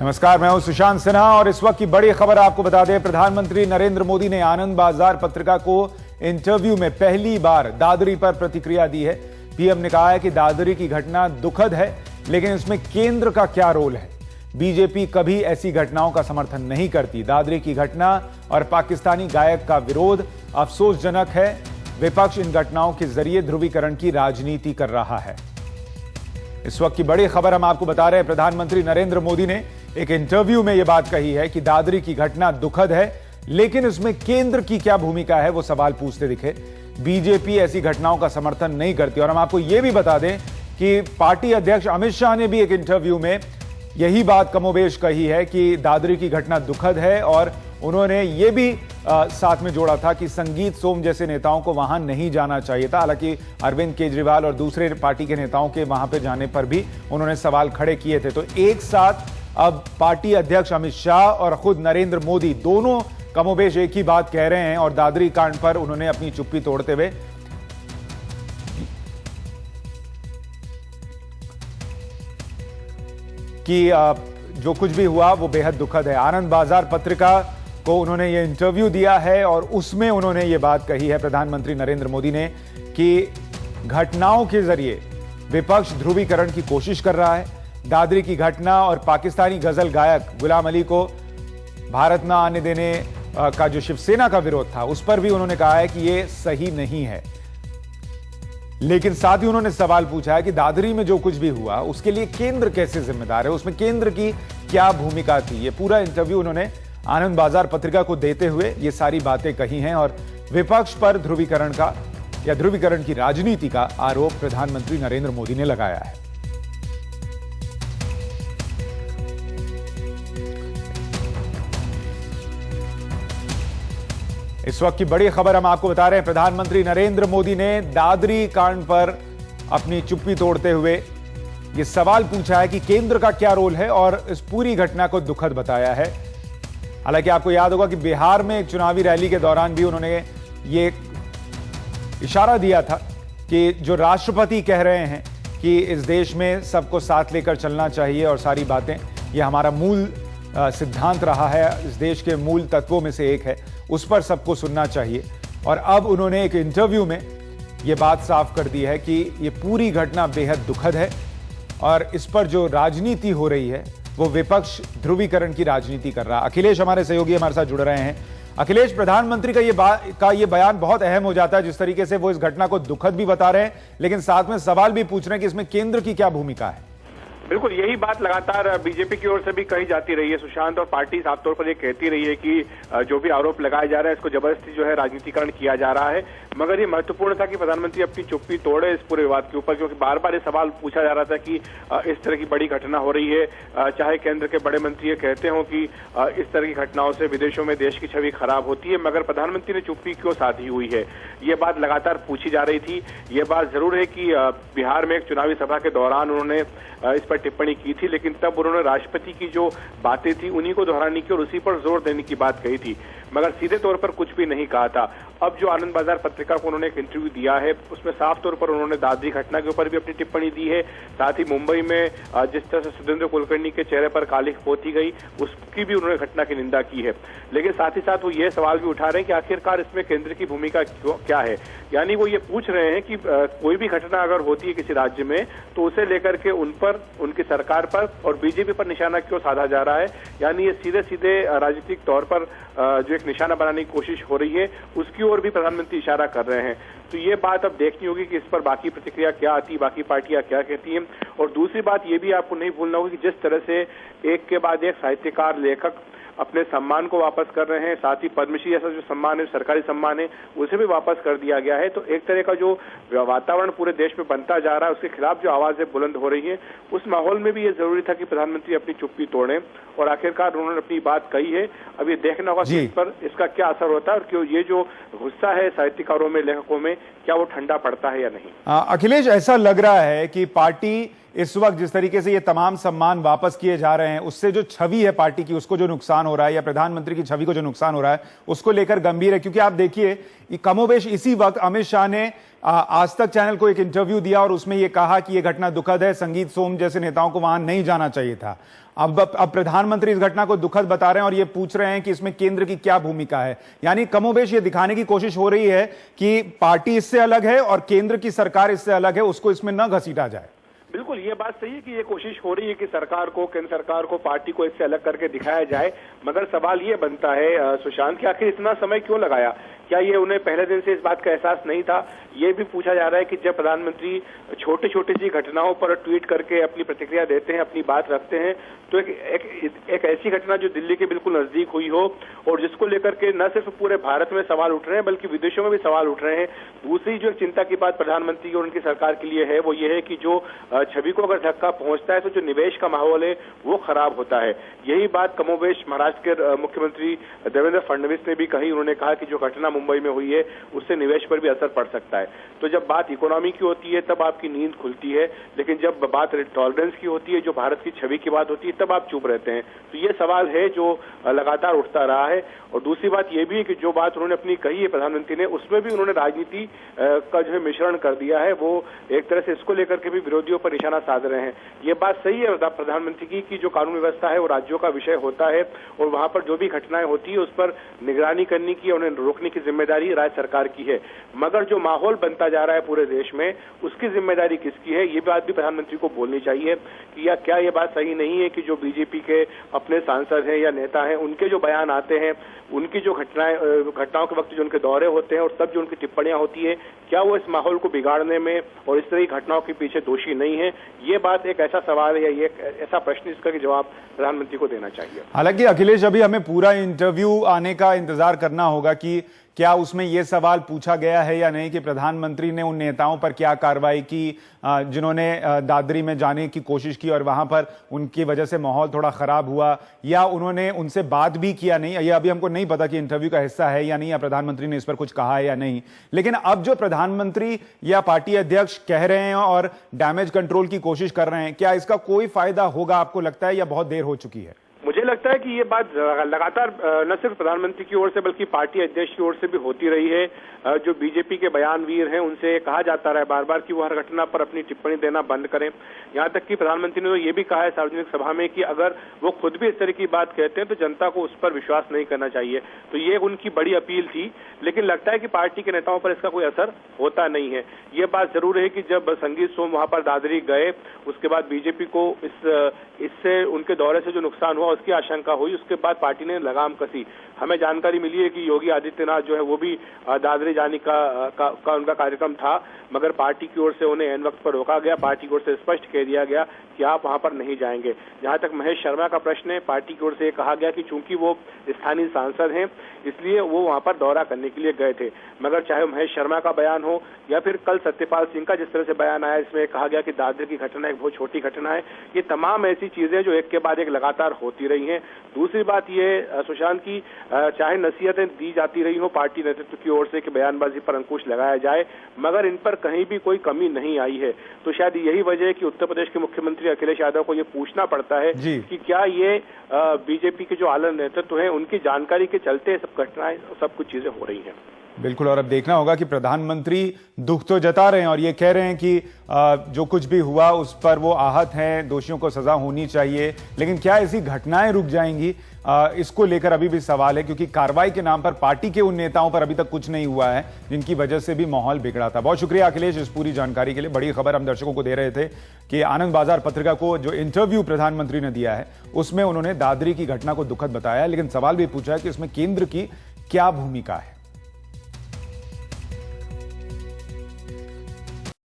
नमस्कार, मैं हूं सुशांत सिन्हा और इस वक्त की बड़ी खबर आपको बता दें। प्रधानमंत्री नरेंद्र मोदी ने आनंद बाजार पत्रिका को इंटरव्यू में पहली बार दादरी पर प्रतिक्रिया दी है। पीएम ने कहा है कि दादरी की घटना दुखद है, लेकिन इसमें केंद्र का क्या रोल है। बीजेपी कभी ऐसी घटनाओं का समर्थन नहीं करती। दादरी की घटना और पाकिस्तानी गायक का विरोध अफसोसजनक है। विपक्ष इन घटनाओं के जरिए ध्रुवीकरण की राजनीति कर रहा है। इस वक्त की बड़ी खबर हम आपको बता रहे हैं। प्रधानमंत्री नरेंद्र मोदी ने एक इंटरव्यू में यह बात कही है कि दादरी की घटना दुखद है, लेकिन इसमें केंद्र की क्या भूमिका है, वो सवाल पूछते दिखे। बीजेपी ऐसी घटनाओं का समर्थन नहीं करती। और हम आपको यह भी बता दें कि पार्टी अध्यक्ष अमित शाह ने भी एक इंटरव्यू में यही बात कमोबेश कही है कि दादरी की घटना दुखद है, और उन्होंने ये भी साथ में जोड़ा था कि संगीत सोम जैसे नेताओं को वहां नहीं जाना चाहिए था। हालांकि अरविंद केजरीवाल और दूसरे पार्टी के नेताओं के वहां पर जाने पर भी उन्होंने सवाल खड़े किए थे। तो एक साथ अब पार्टी अध्यक्ष अमित शाह और खुद नरेंद्र मोदी दोनों कमोबेश एक ही बात कह रहे हैं, और दादरी कांड पर उन्होंने अपनी चुप्पी तोड़ते हुए कि जो कुछ भी हुआ वो बेहद दुखद है। आनंद बाजार पत्रिका को उन्होंने ये इंटरव्यू दिया है और उसमें उन्होंने ये बात कही है प्रधानमंत्री नरेंद्र मोदी ने कि घटनाओं के जरिए विपक्ष ध्रुवीकरण की कोशिश कर रहा है। दादरी की घटना और पाकिस्तानी गजल गायक गुलाम अली को भारत न आने देने का जो शिवसेना का विरोध था, उस पर भी उन्होंने कहा है कि यह सही नहीं है। लेकिन साथ ही उन्होंने सवाल पूछा है कि दादरी में जो कुछ भी हुआ उसके लिए केंद्र कैसे जिम्मेदार है, उसमें केंद्र की क्या भूमिका थी। ये पूरा इंटरव्यू उन्होंने आनंद बाजार पत्रिका को देते हुए ये सारी बातें कही हैं, और विपक्ष पर ध्रुवीकरण का या ध्रुवीकरण की राजनीति का आरोप प्रधानमंत्री नरेंद्र मोदी ने लगाया है। इस वक्त की बड़ी खबर हम आपको बता रहे हैं। प्रधानमंत्री नरेंद्र मोदी ने दादरी कांड पर अपनी चुप्पी तोड़ते हुए यह सवाल पूछा है कि केंद्र का क्या रोल है, और इस पूरी घटना को दुखद बताया है। हालांकि आपको याद होगा कि बिहार में एक चुनावी रैली के दौरान भी उन्होंने ये इशारा दिया था कि जो राष्ट्रपति कह रहे हैं कि इस देश में सबको साथ लेकर चलना चाहिए और सारी बातें, ये हमारा मूल सिद्धांत रहा है, इस देश के मूल तत्वों में से एक है, उस पर सबको सुनना चाहिए। और अब उन्होंने एक इंटरव्यू में यह बात साफ कर दी है कि ये पूरी घटना बेहद दुखद है, और इस पर जो राजनीति हो रही है वो विपक्ष ध्रुवीकरण की राजनीति कर रहा है। अखिलेश हमारे सहयोगी हमारे साथ जुड़ रहे हैं। अखिलेश, प्रधानमंत्री का ये बयान बहुत अहम हो जाता है, जिस तरीके से वो इस घटना को दुखद भी बता रहे हैं, लेकिन साथ में सवाल भी पूछ रहे हैं कि इसमें केंद्र की क्या भूमिका है। बिल्कुल, यही बात लगातार बीजेपी की ओर से भी कही जाती रही है सुशांत, और पार्टी साफ तौर पर ये कहती रही है कि जो भी आरोप लगाया जा रहा है इसको जबरदस्ती जो है राजनीतिकरण किया जा रहा है। मगर ये महत्वपूर्ण था कि प्रधानमंत्री अपनी चुप्पी तोड़े इस पूरे विवाद के ऊपर, क्योंकि बार बार ये सवाल पूछा जा रहा था कि इस तरह की बड़ी घटना हो रही है, चाहे केंद्र के बड़े मंत्री ये कहते हो कि इस तरह की घटनाओं से विदेशों में देश की छवि खराब होती है, मगर प्रधानमंत्री ने चुप्पी क्यों साधी हुई है, ये बात लगातार पूछी जा रही थी। ये बात जरूर है कि बिहार में एक चुनावी सभा के दौरान उन्होंने इस पर टिप्पणी की थी, लेकिन तब उन्होंने राष्ट्रपति की जो बातें थी उन्हीं को दोहराने की और उसी पर जोर देने की बात कही थी, मगर सीधे तौर पर कुछ भी नहीं कहा था। अब जो आनंद बाजार पत्रिका को उन्होंने एक इंटरव्यू दिया है, उसमें साफ तौर पर उन्होंने दादरी घटना के ऊपर भी अपनी टिप्पणी दी है। साथ ही मुंबई में जिस तरह से सुरेंद्र कुलकर्णी के चेहरे पर कालिख पोती गई, उसकी भी उन्होंने घटना की निंदा की है। लेकिन साथ ही साथ वो ये सवाल भी उठा रहे हैं कि आखिरकार इसमें केंद्र की भूमिका क्या है। यानी वो ये पूछ रहे हैं कि कोई भी घटना अगर होती है किसी राज्य में, तो उसे लेकर के उन पर, उनकी सरकार पर और बीजेपी पर निशाना क्यों साधा जा रहा है। यानी ये सीधे सीधे राजनीतिक तौर पर जो एक निशाना बनाने की कोशिश हो रही है, उसकी ओर भी प्रधानमंत्री इशारा कर रहे हैं। तो ये बात अब देखनी होगी कि इस पर बाकी प्रतिक्रिया क्या आती, बाकी पार्टियां क्या कहती हैं। और दूसरी बात ये भी आपको नहीं भूलना होगी कि जिस तरह से एक के बाद एक साहित्यकार, लेखक अपने सम्मान को वापस कर रहे हैं, साथ ही पद्मश्री जैसा जो सम्मान है, सरकारी सम्मान है, उसे भी वापस कर दिया गया है। तो एक तरह का जो वातावरण पूरे देश में बनता जा रहा है, उसके खिलाफ जो आवाजें बुलंद हो रही हैं, उस माहौल में भी ये जरूरी था कि प्रधानमंत्री अपनी चुप्पी तोड़ें, और आखिरकार उन्होंने अपनी बात कही है। अब ये देखना होगा कि इस पर इसका क्या असर होता है, और क्यों ये जो गुस्सा है साहित्यकारों में, लेखकों में, क्या वो ठंडा पड़ता है या नहीं। अखिलेश, ऐसा लग रहा है कि पार्टी इस वक्त जिस तरीके से ये तमाम सम्मान वापस किए जा रहे हैं, उससे जो छवि है पार्टी की, उसको जो नुकसान हो रहा है, या प्रधानमंत्री की छवि को जो नुकसान हो रहा है, उसको लेकर गंभीर है। क्योंकि आप देखिए, कमोबेश इसी वक्त अमित शाह ने आज तक चैनल को एक इंटरव्यू दिया और उसमें यह कहा कि यह घटना दुखद है, संगीत सोम जैसे नेताओं को वहां नहीं जाना चाहिए था। अब प्रधानमंत्री इस घटना को दुखद बता रहे हैं और ये पूछ रहे हैं कि इसमें केंद्र की क्या भूमिका है। यानी कमोबेश ये दिखाने की कोशिश हो रही है कि पार्टी इससे अलग है और केंद्र की सरकार इससे अलग है, उसको इसमें न घसीटा जाए। बिल्कुल, ये बात सही है कि ये कोशिश हो रही है कि सरकार को, केंद्र सरकार को, पार्टी को इससे अलग करके दिखाया जाए। मगर सवाल ये बनता है सुशांत कि आखिर इतना समय क्यों लगाया? क्या ये उन्हें पहले दिन से इस बात का एहसास नहीं था? ये भी पूछा जा रहा है कि जब प्रधानमंत्री छोटी छोटी सी घटनाओं पर ट्वीट करके अपनी प्रतिक्रिया देते हैं, अपनी बात रखते हैं, तो एक ऐसी घटना जो दिल्ली के बिल्कुल नजदीक हुई हो और जिसको लेकर के न सिर्फ पूरे भारत में सवाल उठ रहे हैं बल्कि विदेशों में भी सवाल उठ रहे हैं। दूसरी जो चिंता की बात प्रधानमंत्री और उनकी सरकार के लिए है वो ये है कि जो छवि को अगर धक्का पहुंचता है तो जो निवेश का माहौल है वो खराब होता है। यही बात कमोबेश महाराष्ट्र के मुख्यमंत्री देवेंद्र फडणवीस ने भी कही। उन्होंने कहा कि जो घटना मुंबई में हुई है उससे निवेश पर भी असर पड़ सकता है। तो जब बात इकोनॉमी की होती है तब आपकी नींद खुलती है, लेकिन जब बात टॉलरेंस की होती है, जो भारत की छवि की बात होती है, तब आप चुप रहते हैं। तो ये सवाल है जो लगातार उठता रहा है। और दूसरी बात ये भी है कि जो बात उन्होंने अपनी कही है प्रधानमंत्री ने, उसमें भी उन्होंने राजनीति का जो है मिश्रण कर दिया है। वो एक तरह से इसको लेकर के भी विरोधियों पर निशाना साध रहे हैं। ये बात सही है प्रधानमंत्री की कि जो कानून व्यवस्था है वो राज्यों का विषय होता है और वहां पर जो भी घटनाएं होती है उस पर निगरानी करने की, उन्हें रोकने की जिम्मेदारी राज्य सरकार की है। मगर जो माहौल बनता जा रहा है पूरे देश में, उसकी जिम्मेदारी किसकी है? ये बात भी प्रधानमंत्री को बोलनी चाहिए कि या क्या ये बात सही नहीं है कि जो बीजेपी के अपने सांसद हैं या नेता हैं, उनके जो बयान आते हैं, उनकी जो घटनाओं के वक्त जो उनके दौरे होते हैं और तब जो उनकी टिप्पणियां होती है, क्या वो इस माहौल को बिगाड़ने में और इस तरह की घटनाओं के पीछे दोषी नहीं है? ये बात एक ऐसा सवाल है या ये ऐसा प्रश्न जिसका कि जवाब प्रधानमंत्री को देना चाहिए। हालांकि अखिलेश, अभी हमें पूरा इंटरव्यू आने का इंतजार करना होगा कि क्या उसमें यह सवाल पूछा गया है या नहीं कि प्रधानमंत्री ने उन नेताओं पर क्या कार्रवाई की जिन्होंने दादरी में जाने की कोशिश की और वहां पर उनकी वजह से माहौल थोड़ा खराब हुआ, या उन्होंने उनसे बात भी किया नहीं। यह अभी हमको नहीं पता कि इंटरव्यू का हिस्सा है या नहीं, या प्रधानमंत्री ने इस पर कुछ कहा है या नहीं। लेकिन अब जो प्रधानमंत्री या पार्टी अध्यक्ष कह रहे हैं और डैमेज कंट्रोल की कोशिश कर रहे हैं, क्या इसका कोई फायदा होगा आपको लगता है, या बहुत देर हो चुकी है? मुझे लगता है कि ये बात लगातार न सिर्फ प्रधानमंत्री की ओर से बल्कि पार्टी अध्यक्ष की ओर से भी होती रही है। जो बीजेपी के बयानवीर हैं उनसे कहा जाता रहा है बार बार कि वो हर घटना पर अपनी टिप्पणी देना बंद करें। यहां तक कि प्रधानमंत्री ने तो ये भी कहा है सार्वजनिक सभा में कि अगर वो खुद भी इस तरह की बात कहते हैं तो जनता को उस पर विश्वास नहीं करना चाहिए। तो ये उनकी बड़ी अपील थी, लेकिन लगता है कि पार्टी के नेताओं पर इसका कोई असर होता नहीं है। ये बात जरूर है कि जब संगीत सोम वहां पर दादरी गए, उसके बाद बीजेपी को इससे उनके दौरे से जो नुकसान हुआ उसकी आशंका हुई, उसके बाद पार्टी ने लगाम कसी। हमें जानकारी मिली है कि योगी आदित्यनाथ जो है वो भी दादरी जाने का उनका कार्यक्रम था, मगर पार्टी की ओर से उन्हें ऐन वक्त पर रोका गया। पार्टी की ओर से स्पष्ट कह दिया गया कि आप वहां पर नहीं जाएंगे। जहां तक महेश शर्मा का प्रश्न है, पार्टी की ओर से कहा गया कि चूंकि वो स्थानीय सांसद हैं इसलिए वो वहां पर दौरा करने के लिए गए थे। मगर चाहे महेश शर्मा का बयान हो या फिर कल सत्यपाल सिंह का जिस तरह से बयान आया, इसमें कहा गया कि दादरी की घटना एक बहुत छोटी घटना है, ये तमाम ऐसी चीजें जो एक के बाद एक लगातार होती रही हैं। दूसरी बात ये सुशांत की चाहे नसीहतें दी जाती रही हो पार्टी नेतृत्व की ओर से कि बयानबाजी पर अंकुश लगाया जाए, मगर इन पर कहीं भी कोई कमी नहीं आई है। तो शायद यही वजह है कि उत्तर प्रदेश के मुख्यमंत्री अखिलेश यादव को ये पूछना पड़ता है कि क्या ये बीजेपी के जो आला नेतृत्व है उनकी जानकारी के चलते सब घटनाएं, सब कुछ चीजें हो रही हैं। बिल्कुल, और अब देखना होगा कि प्रधानमंत्री दुख तो जता रहे हैं और ये कह रहे हैं कि जो कुछ भी हुआ उस पर वो आहत हैं, दोषियों को सजा होनी चाहिए, लेकिन क्या ऐसी घटनाएं रुक जाएंगी, इसको लेकर अभी भी सवाल है, क्योंकि कार्रवाई के नाम पर पार्टी के उन नेताओं पर अभी तक कुछ नहीं हुआ है जिनकी वजह से भी माहौल बिगड़ा था। बहुत शुक्रिया अखिलेश इस पूरी जानकारी के लिए। बड़ी खबर हम दर्शकों को दे रहे थे कि आनंद बाजार पत्रिका को जो इंटरव्यू प्रधानमंत्री ने दिया है उसमें उन्होंने दादरी की घटना को दुखद बताया, लेकिन सवाल भी पूछा है कि इसमें केंद्र की क्या भूमिका है।